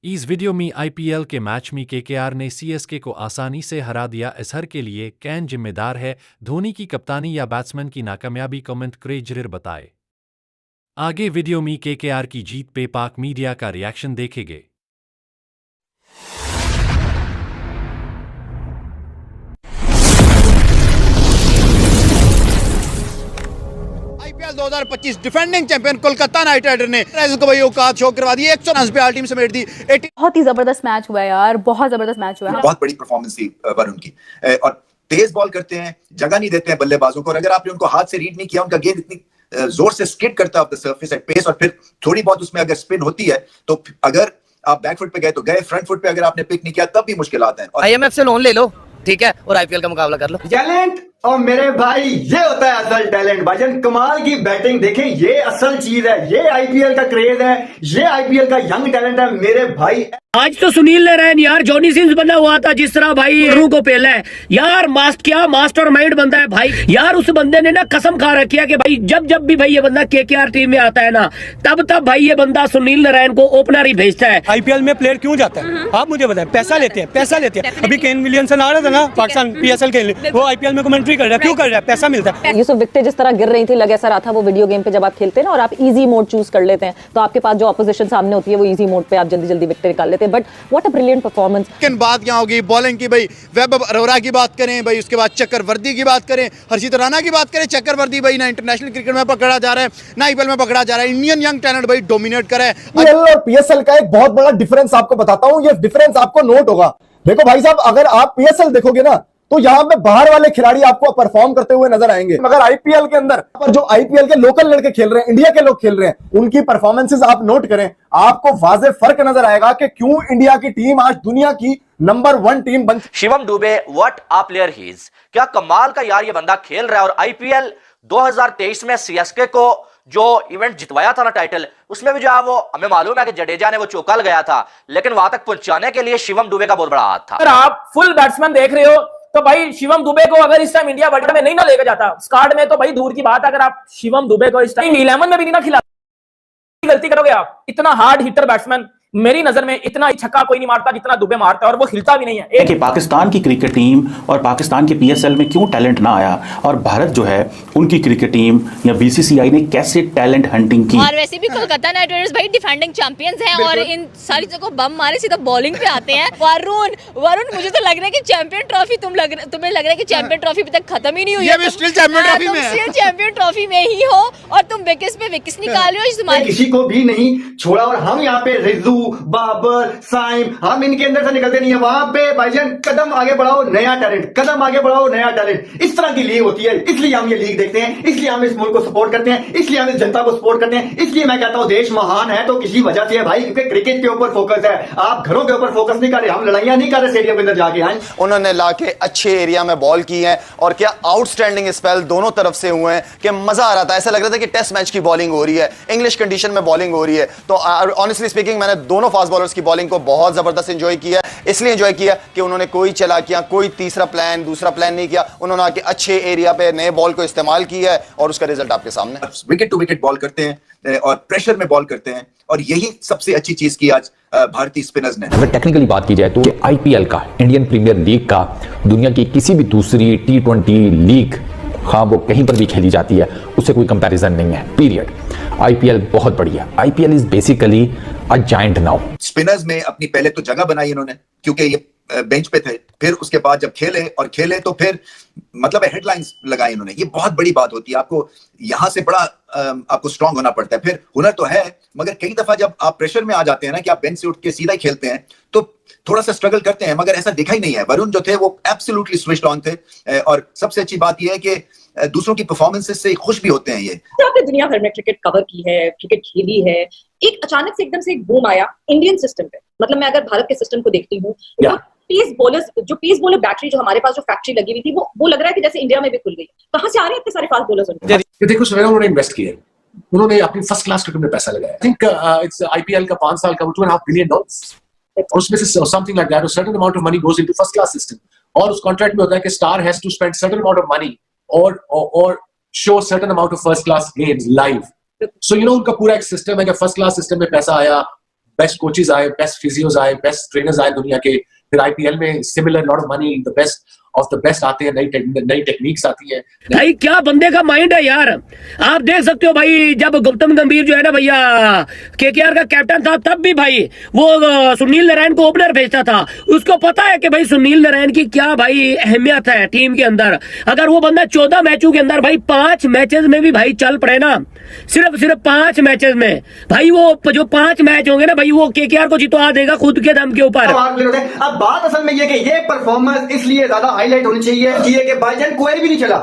इस वीडियो में आईपीएल के मैच में केकेआर ने सीएसके को आसानी से हरा दिया। इजहर के लिए कैन जिम्मेदार है, धोनी की कप्तानी या बैट्समैन की नाकामयाबी? कमेंट करे जरूर बताए। आगे वीडियो में केकेआर की जीत पे पाक मीडिया का रिएक्शन देखेंगे। IPL 2025 defending champion Kolkata Knight Rider ने को भाई औकात शो करवा दी। 100 रन पे ऑल टीम समेट दी। बहुत ही जबरदस्त मैच हुआ यार, बहुत जबरदस्त मैच हुआ है। बहुत बड़ी परफॉर्मेंस थी वरुण की। और तेज बॉल करते हैं, जगह नहीं देते हैं बल्लेबाजों को, और अगर आपने उनको हाथ से रीड नहीं किया, उनका गेंद इतनी जोर से स्किड करता है off the surface at pace, और फिर थोड़ी बहुत उसमें अगर स्पिन होती है तो अगर आप बैक फुट पे गए तो गए, फ्रंट फुट पे अगर आपने पिक नहीं किया तब भी मुश्किल आते हैं। आईएमएफ से लोन ले लो, ठीक है, और आईपीएल का मुकाबला कर लो। टैलेंट और मेरे भाई, ये होता है असल टैलेंट। भाईजान कमाल की बैटिंग देखें, ये असल चीज है, ये आईपीएल का क्रेज है, ये आईपीएल का यंग टैलेंट है मेरे भाई। आज तो सुनील नारायण यार जॉनी सिंस बना हुआ था, जिस तरह भाई रू को पहला है यार, क्या मास्टर माइंड बंदा है भाई यार। उस बंदे ने ना कसम खा रखी है कि भाई जब जब भी भाई ये बंदा केकेआर टीम में आता है ना, तब तब भाई ये बंदा सुनील नारायण को ओपनर ही भेजता है। आईपीएल में प्लेयर क्यों जाता है आप मुझे बताएं? पैसा लेते हैं, पैसा लेते हैं। अभी केन विलियमसन आ रहा था ना पाकिस्तान पीएसएल के लिए, वो आईपीएल में कमेंट्री कर रहा है, क्यों कर रहा है? पैसा मिलता है। यूसुफ विकेटें जिस तरह गिर रही थी, लग ऐसा रहा था वो वीडियो गेम पे जब आप खेलते हैं ना और आप इजी मोड चूज कर लेते हैं, तो आपके पास जो ऑपोजिशन सामने होती है वो इजी मोड पे आप जल्दी जल्दी विकेट निकाल लेते हैं। But what a brilliant performance. लेकिन बात क्या होगी बॉलिंग की भाई? वैभव अरोरा की बात करें भाई, उसके बाद चक्रवर्ती की बात करें, हर्षित राणा की बात करें। चक्रवर्ती भाई ना इंटरनेशनल क्रिकेट में पकड़ा जा रहा है, ना आईपीएल में पकड़ा जा रहा है। इंडियन यंग टैलेंट भाई डोमिनेट कर रहा है। आईपीएल और पीएसएल का एक बहुत बड़ा डिफरेंस आपको बताता हूं, ये डिफरेंस आपको नोट होगा। देखो भाई साहब, अगर आप पीएसएल देखोगे ना तो यहां पे बाहर वाले खिलाड़ी आपको परफॉर्म करते हुए नजर आएंगे, मगर आईपीएल के अंदर पर जो आईपीएल के लोकल लड़के खेल रहे हैं, इंडिया के लोग खेल रहे हैं, उनकी परफॉर्मेंसेस आप नोट करें, आपको वाज़ेह फर्क नजर आएगा कि क्यों इंडिया की टीम आज दुनिया की नंबर 1 टीम बन। Shivam Dubey, what a player he is, क्या कमाल का यार ये बंदा खेल रहा है। और आईपीएल 2023 में सीएसके को जो इवेंट जितवाया था ना टाइटल, उसमें भी जो है वो हमें मालूम है कि जडेजा ने वो चौका लगाया था, लेकिन वहां तक पहुंचाने के लिए शिवम दुबे का बहुत बड़ा हाथ था। अगर आप फुल बैट्समैन देख रहे हो तो भाई शिवम दुबे को अगर इस टाइम इंडिया वर्ल्ड कप में नहीं ना लेकर जाता, स्क्वाड में, तो भाई दूर की बात, अगर आप शिवम दुबे को इस टाइम 11 में भी नहीं ना खिला, गलती करोगे आप। इतना हार्ड हिटर बैट्समैन, मेरी नजर में इतना छक्का कोई नहीं मारता जितना दुबे मारता है, और वो हिलता भी नहीं है। कि पाकिस्तान की क्रिकेट टीम और पाकिस्तान के पीएसएल में क्यों टैलेंट ना आया, और भारत जो है उनकी क्रिकेट टीम या बीसीसीआई ने कैसे टैलेंट हंटिंग की। और वैसे भी कोलकाता नाइट राइडर्स भाई डिफेंडिंग चैंपियंस हैं, और इन सारी चीजों को बम मारे सीधा बॉलिंग पे आते हैं। वरुण मुझे तो लग रहा है कि चैंपियन ट्रॉफी तुम्हें लग रहा है कि चैंपियन ट्रॉफी अभी तक खत्म ही नहीं हुई है। स्टिल चैंपियन ट्रॉफी में है, तुम चैंपियन ट्रॉफी में ही हो, और तुम विकेट्स पे विकेट्स निकाल रहे हो। किसी को भी नहीं छोड़ा, और हम यहाँ पे रिजू, बाबर, साइम, हम इनके अंदर से निकलते नहीं है। वहां पे भाईजान कदम आगे बढ़ाओ नया टैलेंट, कदम आगे बढ़ाओ नया टैलेंट। इस तरह की लीग होती है, इसलिए हम ये लीग देखते हैं, इसलिए हम इस मुल्क को सपोर्ट करते हैं, इसलिए हम इस जनता को सपोर्ट करते हैं। इसलिए मैं कहता हूं देश महान है तो किसी वजह से है भाई, क्योंकि क्रिकेट के ऊपर फोकस है। आप घरों के ऊपर फोकस नहीं कर रहे, हम लड़ाइयां नहीं कर रहे स्टेडियम के अंदर जाके। हाँ, उन्होंने लाके अच्छे एरिया में बॉल की है, और क्या आउटस्टैंडिंग स्पेल दोनों तरफ से हुए हैं कि मजा आ रहा था। ऐसा लग रहा था कि टेस्ट मैच की बॉलिंग हो रही है, इंग्लिश कंडीशन में बॉलिंग हो रही है। तो ऑनेस्टली स्पीकिंग मैंने दोनों फास्ट बॉलर्स की बॉलिंग को बहुत जबरदस्त एंजॉय किया। इसलिए एंजॉय किया कि उन्होंने कोई चालाकियां, कोई तीसरा प्लान, दूसरा प्लान नहीं किया। उन्होंने आके अच्छे एरिया पे नए बॉल को इस्तेमाल किया है, और उसका रिजल्ट आपके सामने। विकेट टू विकेट बॉल करते हैं और प्रेशर में बॉल करते हैं, और यही सबसे अच्छी चीज की आज भारतीय स्पिनर्स ने। अगर टेक्निकली बात की जाए तो आईपीएल का, इंडियन प्रीमियर लीग का, दुनिया की किसी भी दूसरी T20 लीग, हाँ वो कहीं पर भी खेली जाती है, उससे कोई कंपैरिजन नहीं है, पीरियड। आईपीएल बहुत बढ़िया। IPL is basically a giant now. Spinners में अपनी पहले तो जगह बनाई इन्होंने, क्योंकि ये बेंच पे थे, फिर उसके बाद जब खेले तो फिर मतलब हेडलाइंस लगाई इन्होंने। ये बहुत बड़ी बात होती है, आपको यहां से बड़ा आपको स्ट्रांग होना पड़ता है। फिर हुनर तो है, मगर कई दफा जब आप प्रेशर में आ जाते हैं ना कि आप बेंच से उठ के सीधा ही खेलते हैं, तो थोड़ा सा स्ट्रगल करते हैं, मगर ऐसा दिखा ही नहीं है। वरुण जो थे वो एब्सोल्युटली स्विच्ड ऑन थे, और सबसे अच्छी बात यह है कि दूसरों की परफॉर्मेंसेस से खुश भी होते हैं। ये आपने दुनिया भर में क्रिकेट कवर की है, क्रिकेट खेली है, एक अचानक से एकदम से एक बूम आया इंडियन सिस्टम पे। मतलब मैं अगर भारत के सिस्टम को देखती हूँ, पेस बॉलर बैटरी जो हमारे पास जो फैक्ट्री लगी हुई थी, वो लग रहा है कि जैसे इंडिया में भी खुल गई। कहां से आ रहे हैं इतने सारे फास्ट बॉलर्स? देखो सवेरा उन्होंने इन्वेस्ट किया, उन्होंने अपनी फर्स्ट क्लास क्रिकेट में पैसा लगाया। आई थिंक इट्स आईपीएल का 5 साल का $2.5 बिलियन, और उसमें से something like that, certain amount of money goes into first class system, और उस कॉन्ट्रैक्ट में होता है कि star has to spend certain amount of money और show certain amount of first class games live. So उनका पूरा एक सिस्टम है कि फर्स्ट क्लास सिस्टम में पैसा आया, बेस्ट कोचेज आए, बेस्ट फिजियोज आए, बेस्ट ट्रेनर्स आए दुनिया के, फिर आईपीएल में similar lot of money, the best of the best आते हैं, नई टेक्निक्स आती हैं। भाई क्या बंदे का माइंड है यार, आप देख सकते हो भाई, जब गौतम गंभीर जो है ना भैया केकेआर का कैप्टन था, तब भी भाई वो सुनील नारायण को ओपनर भेजता था। उसको पता है कि भाई सुनील नारायण की क्या भाई अहमियत है टीम के अंदर। अगर वो बंदा 14 मैचों के अंदर भाई 5 मैचेस में भी भाई चल पड़े ना, सिर्फ 5 मैचेस में भाई, वो जो 5 मैच होंगे ना भाई, वो केकेआर को जितवा देगा खुद के दम के ऊपर। अब बात असल में ये कि ये परफॉर्मेंस इसलिए ज्यादा हाईलाइट होनी चाहिए कि भाईजान कोई भी नहीं चला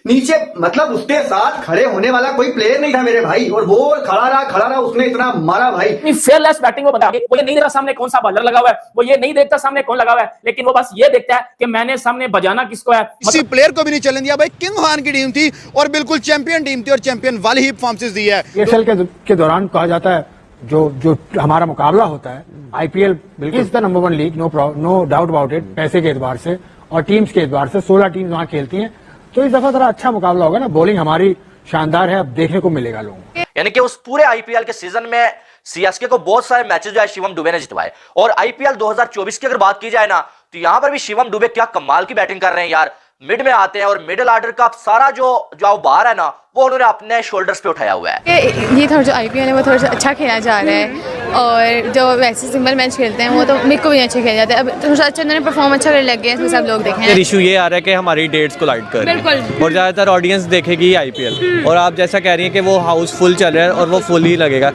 नीचे, मतलब उसके साथ खड़े होने वाला कोई प्लेयर नहीं था मेरे भाई, और वो खड़ा रहा, उसने इतना मारा भाई। फेयरलेस बैटिंग वो बता, वो ये नहीं देखता सामने कौन सा बॉलर लगा हुआ है, वो ये नहीं देखता सामने कौन लगा हुआ है, लेकिन वो बस ये देखता है कि मैंने सामने बजाना किसको है। किसी प्लेयर को भी नहीं चलने दिया भाई। किंग खान की टीम थी और बिल्कुल चैंपियन टीम थी, और चैंपियन वाली ही परफॉर्मेंस दी है। पीएसएल के दौरान कहा जाता है जो हमारा मुकाबला होता है, आईपीएल बिल्कुल is the number 1 league, no doubt about it. पैसे के एतबार से और टीम्स के एतबार से 16 टीम्स वहां खेलती हैं, तो इस दफा जरा अच्छा मुकाबला होगा ना। बॉलिंग हमारी शानदार है, अब देखने को मिलेगा लोगों को। यानी कि उस पूरे आईपीएल के सीजन में सीएसके को बहुत सारे मैचेस जो है शिवम दुबे ने जितवाए। और आईपीएल 2024 की अगर बात की जाए ना, तो यहां पर भी शिवम दुबे क्या कमाल की बैटिंग कर रहे हैं यार। मिड में आते हैं और मिडिल ऑर्डर का सारा जो बार है ना, वो उन्होंने अपने शोल्डर्स पे उठाया हुआ है। ये थोड़ा जो आईपीएल है वो थोड़ा सा अच्छा खेला जा रहा है, और जो वैसे सिंपल मैच खेलते हैं वो तो मेरे को भी अच्छे खेले जाते हैं। अब थोड़ा सा अच्छा उन्होंने परफॉर्म अच्छा करने लग गया, इसमें सब लोग देखें। इशू ये आ रहा है कि हमारी डेट्स को लाइट कर बिल्कुल, और ज़्यादातर ऑडियंस देखेगी आईपीएल, और आप जैसा कह रही हैं कि वो हाउस फुल चल रहा है और वो फुल ही लगेगा।